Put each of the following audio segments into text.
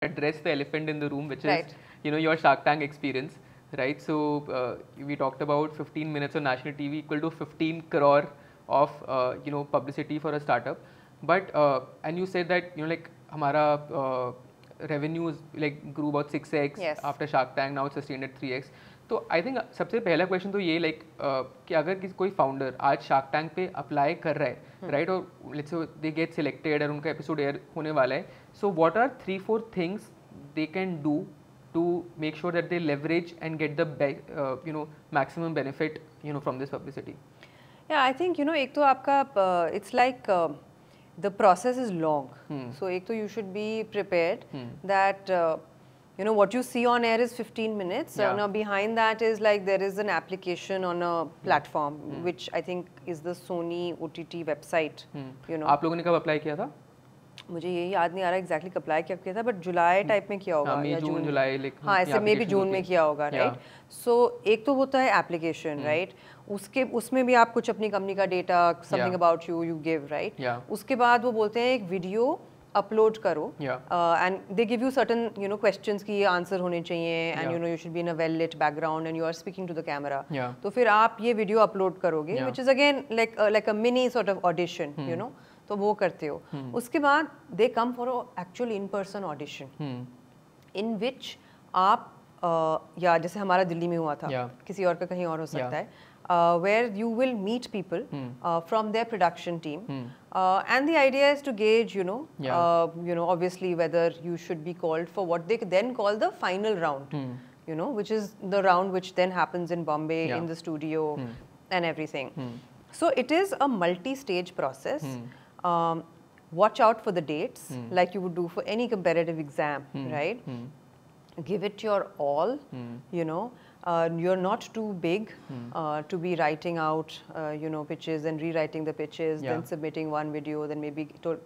address the elephant in the room, which Right. is, you know, your Shark Tank experience, right? So we talked about 15 minutes on national TV equal to 15 crore of, you know, publicity for a startup. But and you said that, you know, like हमारा revenues like grew about 6x Yes. after Shark Tank, now it's sustained at 3x. तो I think सबसे पहला question तो ये like कि अगर किसी कोई फाउंडर आज शार्क टैंक पे अप्लाई कर रहा है राइट, और let's say they get selected और उनका एपिसोड एयर होने वाला है, so what are 3-4 things they can do to make sure that they leverage and get the you know maximum benefit you know from this publicity? या I think you know एक तो आपका it's like the process is long, so एक तो you should be prepared that you know what you see on air is 15 minutes. Yeah. Now behind that is like there is an application on a platform which I think is the Sony OTT website. You know, आप लोगों ने कब apply किया था? मुझे ये याद नहीं आ रहा एग्जैक्टली अप्लाई क्या किया था, बट जुलाई टाइप में किया होगा या जून जुलाई लाइक, हाँ ऐसे मे भी जून में किया होगा, राइट? सो एक तो होता है एप्लीकेशन, राइट? उसमें भी आप कुछ अपनी कंपनी का data, something about you give, right? उसके बाद वो बोलते हैं एक वीडियो अपलोड करो and they give you certain you know questions की ये आंसर होने चाहिए and you know you should be in a well lit background and you are speaking to the camera. तो फिर आप ये वीडियो अपलोड करोगे which is again like a mini sort of audition, you know, तो वो करते हो. उसके बाद they come for actual in person audition in which आप या जैसे हमारा दिल्ली में हुआ था, किसी और का कहीं और हो सकता है, where you will meet people from their production team, and the idea is to gauge, you know, obviously whether you should be called for what they then call the final round, you know, which is the round which then happens in Bombay in the studio and everything. So it is a multi-stage process. Watch out for the dates, like you would do for any competitive exam, right? Give it your all, you know. You're not too big to be writing out, you know, pitches and rewriting the pitches, then submitting one video, then maybe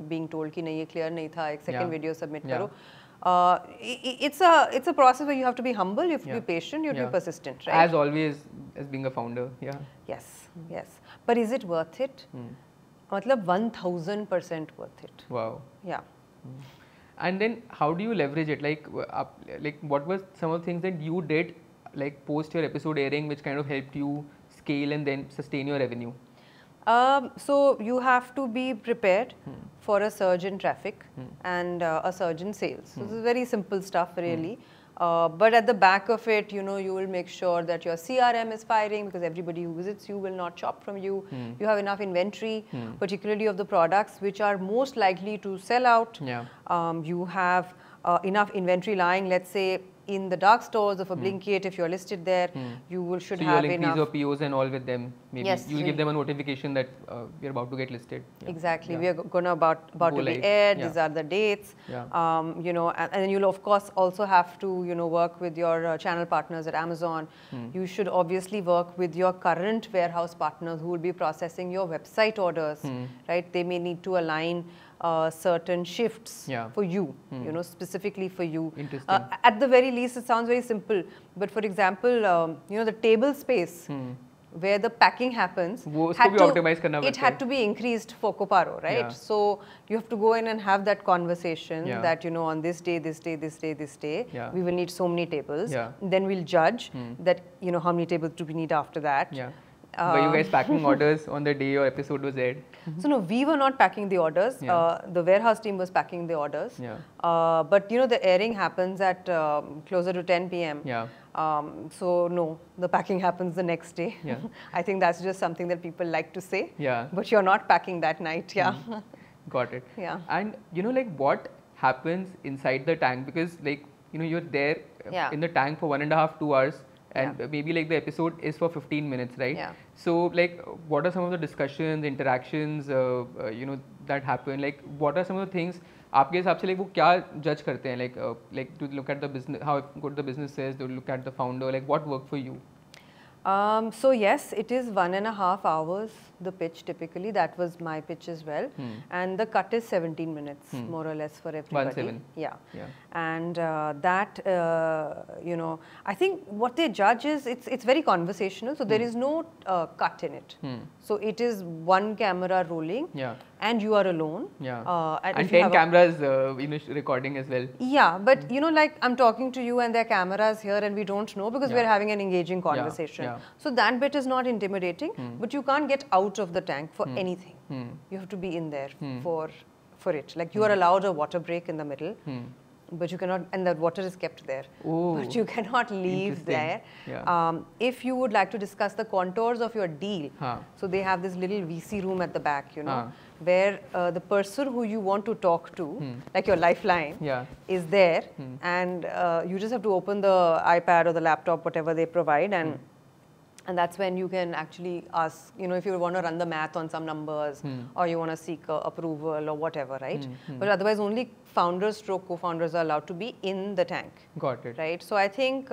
being told कि नहीं ये clear नहीं था, एक second video submit करो. It's a process where you have to be humble, you have to be patient, you have to be persistent, right? As always, as being a founder, Yes. But is it worth it? मतलब 1000% worth it. Wow. Yeah. And then how do you leverage it? Like what was some of the things that you did, like post your episode airing, which kind of helped you scale and then sustain your revenue? So you have to be prepared for a surge in traffic and a surge in sales. So this is very simple stuff, really. But at the back of it, you know, you will make sure that your CRM is firing, because everybody who visits you will not shop from you. You have enough inventory, particularly of the products which are most likely to sell out. You have enough inventory lying, let's say, in the dark stores of a Blinkit. If you're listed there, you should so have you'll enough. So you'll increase your POs and all with them. Maybe yes, you'll give them a notification that we're about to get listed. Exactly. We are going about to be aired. These are the dates. You know, and then you'll of course also have to, you know, work with your channel partners at Amazon. You should obviously work with your current warehouse partners who will be processing your website orders, right? They may need to align certain shifts for you, you know, specifically for you. Interesting. At the very least, it sounds very simple, but for example, you know, the table space where the packing happens, it had to be increased for Coparo, right? So you have to go in and have that conversation that, you know, on this day, we will need so many tables. Then we'll judge that, you know, how many tables do we need after that. Were you guys packing orders on the day your episode was aired? So no, we were not packing the orders. The warehouse team was packing the orders. But you know, the airing happens at closer to 10 p.m. So no, the packing happens the next day. I think that's just something that people like to say. But you're not packing that night. Got it. And you know, like what happens inside the tank? Because like, you know, you're there in the tank for 1.5-2 hours. And maybe like the episode is for 15 minutes, right? So like, what are some of the discussions, interactions, you know, that happen? Like, what are some of the things? आपके हिसाब से like वो क्या judge करते हैं? Like to look at the business, how good the business is, to look at the founder. Like, what worked for you? So yes, it is 1.5 hours, the pitch typically. That was my pitch as well. And the cut is 17 minutes, more or less, for everybody. 17. And that, you know, I think what they judge is, it's very conversational. So there is no cut in it. So it is one camera rolling. and you are alone. And 10 cameras recording as well. Yeah, but like I'm talking to you and there are cameras here and we don't know because we're having an engaging conversation. So that bit is not intimidating, but you can't get out of the tank for anything. You have to be in there for it. Like you are allowed a water break in the middle. But you cannot, and the water is kept there. Ooh, but you cannot leave there. If you would like to discuss the contours of your deal, so they have this little VC room at the back, where the person who you want to talk to, like your lifeline, is there, and you just have to open the iPad or the laptop, whatever they provide, and that's when you can actually ask, if you want to run the math on some numbers or you want to seek approval or whatever, right? But otherwise, only founders stroke co-founders are allowed to be in the tank. Got it. Right? So I think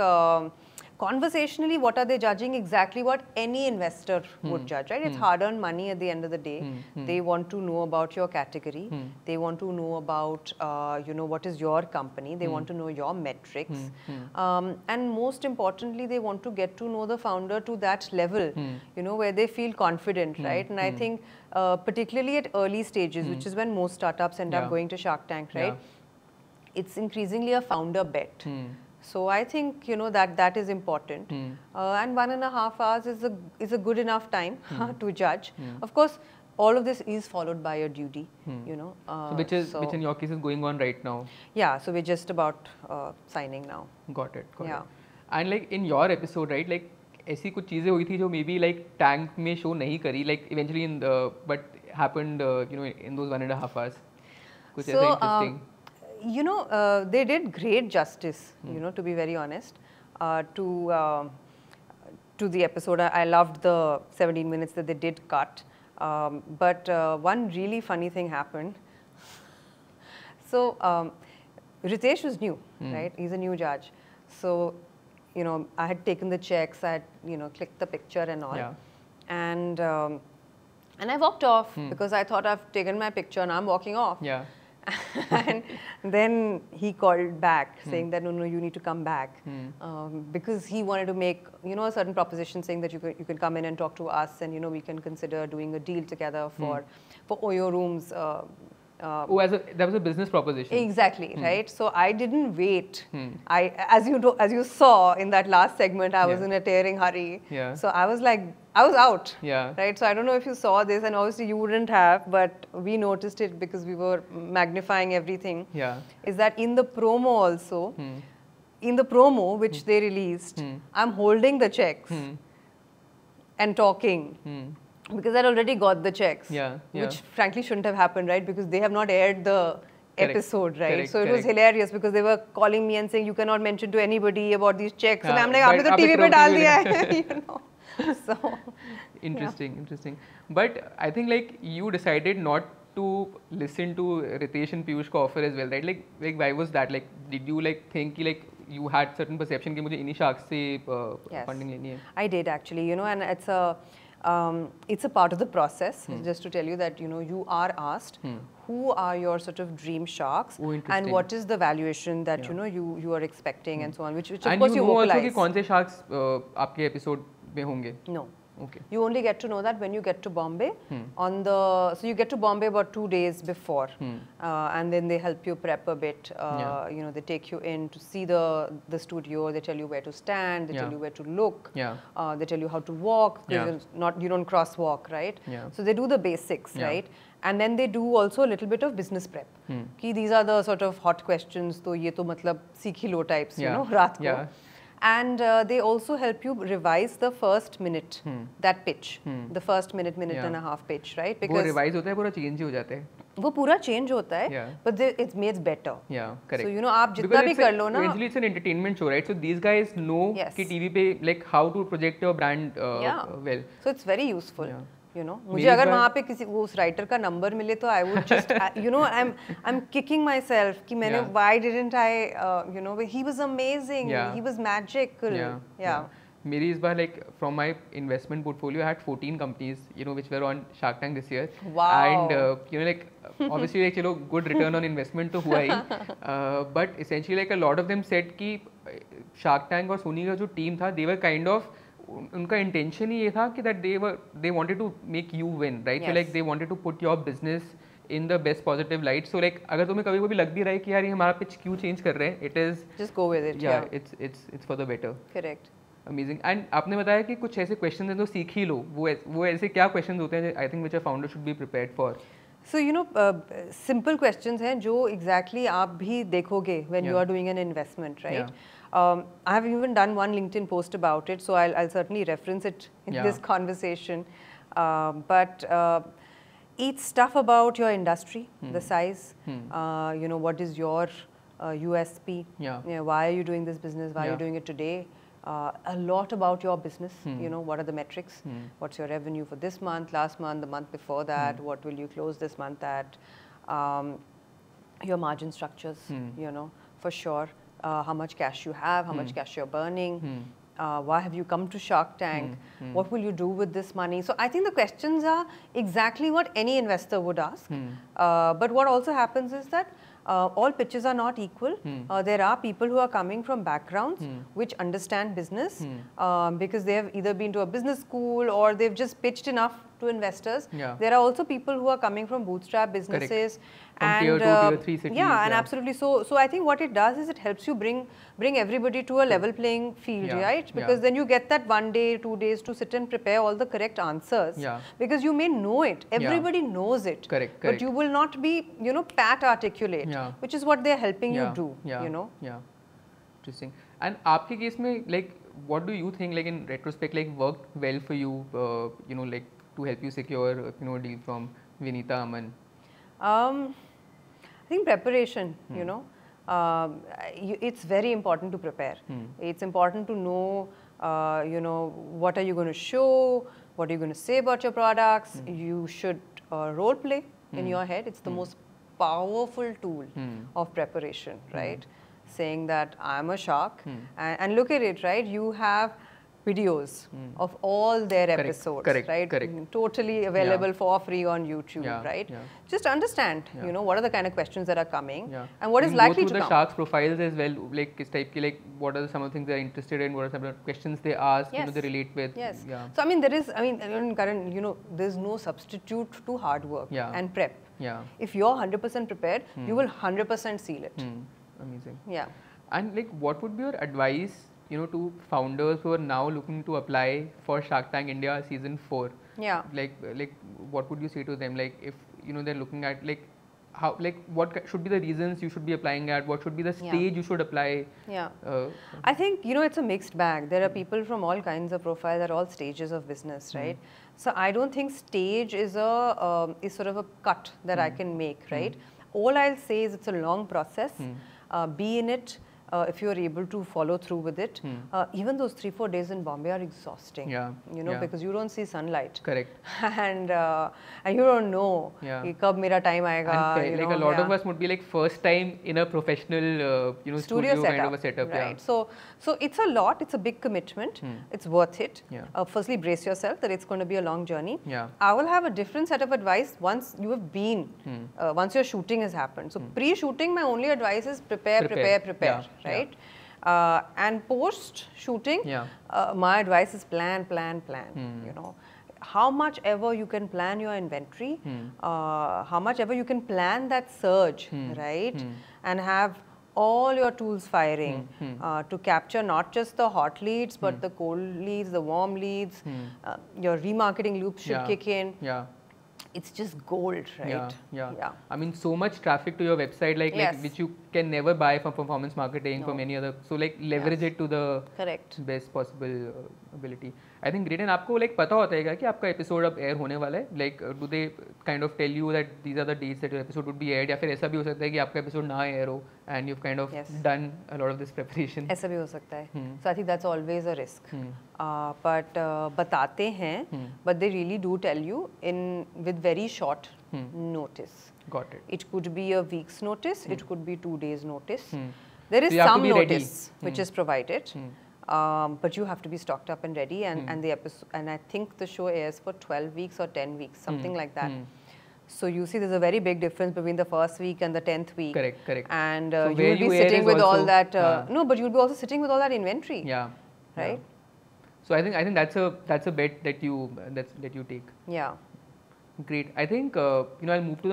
conversationally, what are they judging? Exactly what any investor would judge, right? It's hard-earned money at the end of the day. They want to know about your category. They want to know about, what is your company. They want to know your metrics. And most importantly, they want to get to know the founder to that level, where they feel confident, right? And I think particularly at early stages, which is when most startups end up going to Shark Tank, right? It's increasingly a founder bet. So I think that is important, and 1.5 hours is a good enough time to judge. Of course, all of this is followed by a duty, so which in your case is going on right now. Yeah, so we're just about signing now. Got it. Got it. And like in your episode, right? Like ऐसी कुछ चीजें हुई थी जो maybe like tank में show नहीं करी, like eventually but happened in those 1.5 hours. कुछ ऐसा interesting. They did great justice, to be very honest, to the episode. I loved the 17 minutes that they did cut. But one really funny thing happened. So Ritesh was new, right? He's a new judge. So, I had taken the checks, I had, clicked the picture and all. And I walked off because I thought I've taken my picture and I'm walking off. And then he called back saying that no, you need to come back, because he wanted to make a certain proposition saying that you can come in and talk to us, and we can consider doing a deal together for Oyo rooms. That was a business proposition. Exactly, right? So I didn't wait. As you saw in that last segment, I was in a tearing hurry. So I was out. Right? So I don't know if you saw this, and obviously you wouldn't have, but we noticed it because we were magnifying everything. Is that in the promo also, in the promo which they released, I'm holding the checks and talking. Because I'd already got the checks, which frankly shouldn't have happened, right? Because they have not aired the episode, right? So it was hilarious because they were calling me and saying, you cannot mention to anybody about these checks. And I'm like, aapne to TV pe dal diya hai, So, interesting. But I think like you decided not to listen to Ritesh and Piyush ka offer as well, right? Like why was that? Like, did you think like you had certain perception कि मुझे इन्हीं sharks से funding लेनी है? I did actually, and it's a part of the process. Just to tell you that you are asked who are your sort of dream sharks and what is the valuation that you are expecting and so on, which of course you vocalize. And you know also कि कौन से sharks आपके episode में होंगे? No. Okay. You only get to know that when you get to Bombay. So you get to Bombay about 2 days before, and then they help you prep a bit. They take you in to see the studio. They tell you where to stand. They tell you where to look. They tell you how to walk. You don't crosswalk, right? So they do the basics, right? And then they do also a little bit of business prep. These are the sort of hot questions. So ये तो मतलब सीख ही लो types, रात को. And they also help you revise the first minute, that pitch, the first minute and a half pitch, right? Because वो revise होता है, पूरा change ही हो जाता है. वो पूरा change होता है, but it's made better. Yeah, correct. So आप जितना भी कर लो ना. Eventually it's an entertainment show, right? So these guys know कि TV पे like how to project your brand well. So it's very useful. मुझे अगर वहाँ पे किसी उस राइटर का नंबर मिले तो I would just I'm kicking myself कि मैंने why didn't I he was amazing, he was magical. मेरी इस बार like from my investment portfolio I had 14 companies which were on Shark Tank this year. Wow. And like obviously like चलो good return on investment तो हुआ ही, but essentially like a lot of them said कि Shark Tank और Sony का जो team था they were kind of उनका intention ही ये था कि that they wanted to make you win, right? So like they wanted to put your business in the best positive light. So like अगर तुम्हें कभी लग भी रहा है कि यार ये हमारा pitch क्यों change कर रहे हैं, it is just go with it. Yeah, it's for the better. Correct. Amazing. And आपने बताया कि कुछ ऐसे questions हैं जो सीख ही लो. वो ऐसे क्या questions होते हैं I think which a founder should be prepared for? So you know, simple questions हैं जो exactly आप भी देखोगे when you are doing an investment, right? I have even done one LinkedIn post about it, so I'll certainly reference it in this conversation. But it's stuff about your industry, the size, you know, what is your USP, you know, why are you doing this business, why are you doing it today, a lot about your business, you know, what are the metrics, what's your revenue for this month, last month, the month before that, what will you close this month at, your margin structures, you know, for sure, how much cash you have, how much cash you're burning, why have you come to Shark Tank, what will you do with this money. So I think the questions are exactly what any investor would ask, but what also happens is that all pitches are not equal. There are people who are coming from backgrounds which understand business because they have either been to a business school or they've just pitched enough to investors. There are also people who are coming from bootstrap businesses. From tier 2, tier 3 cities. And absolutely. So I think what it does is it helps you bring everybody to a level playing field, right? Because then you get that 1 day, 2 days to sit and prepare all the correct answers. Because you may know it. Everybody knows it. But you will not be, you know, pat articulate, which is what they're helping you do, you know. Interesting. And आपके case में, like, what do you think, like, in retrospect, like, worked well for you, you know, like, to help you secure, you know, a deal from Vinita Aman? I think preparation, you know, it's very important to prepare. It's important to know, you know, what are you going to show, what are you going to say about your products. You should role play in your head. It's the most powerful tool of preparation, right? Saying that I'm a shark, and look at it, right? You have videos of all their episodes, right? Totally available for free on YouTube, right? Just understand, you know, what are the kind of questions that are coming and what is likely to come. Go through the sharks' profiles as well, like this type, like what are some of the things they're interested in, what are some of the questions they ask, you know, they relate with. So I mean, in current, you know, there's no substitute to hard work and prep. If you're 100% prepared, you will 100% seal it. Amazing. And like, what would be your advice, you know, to founders who are now looking to apply for Shark Tank India season 4? Like what would you say to them? Like, if, you know, they're looking at, like, how, like, what should be the reasons you should be applying at? What should be the stage you should apply? I think, you know, it's a mixed bag. There are people from all kinds of profiles at all stages of business, right? So I don't think stage is sort of a cut that I can make, right? All I'll say is it's a long process. Be in it. If you are able to follow through with it, even those 3-4 days in Bombay are exhausting. You know, because you don't see sunlight. And you don't know kab mera time aayega. And like a lot of us would be like first time in a professional, you know, studio kind of a setup. Right. So it's a lot. It's a big commitment. It's worth it. Firstly, brace yourself that it's going to be a long journey. I will have a different set of advice once you have been, once your shooting has happened. So pre-shooting, my only advice is prepare. Right? And post shooting, my advice is plan. You know, how much ever you can plan your inventory, how much ever you can plan that surge, right? And have all your tools firing to capture not just the hot leads, but the cold leads, the warm leads. Your remarketing loop should kick in. It's just gold, right? I mean, so much traffic to your website, like which you can never buy from performance marketing, from any other. So like leverage it to the best possible ability. I think great. And आपको like पता होता है कि आपका episode अब air होने वाला है? Like do they kind of tell you that these are the dates that your episode would be aired? या फिर ऐसा भी हो सकता है कि आपका episode ना air हो and you've kind of done a lot of this preparation? ऐसा भी हो सकता है. So I think that's always a risk. But बताते हैं, but they really do tell you with very short notice. Got it. It could be a week's notice. It could be 2 days' notice. There is some notice which is provided. But you have to be stocked up and ready, and the episode, and I think the show airs for 12 weeks or 10 weeks, something like that. So you see, there's a very big difference between the first week and the 10th week. Correct. And so you will be sitting with all that. No, but you'll be also sitting with all that inventory. Right. So I think that's a bet that you take. Yeah. Great. I think I'll move to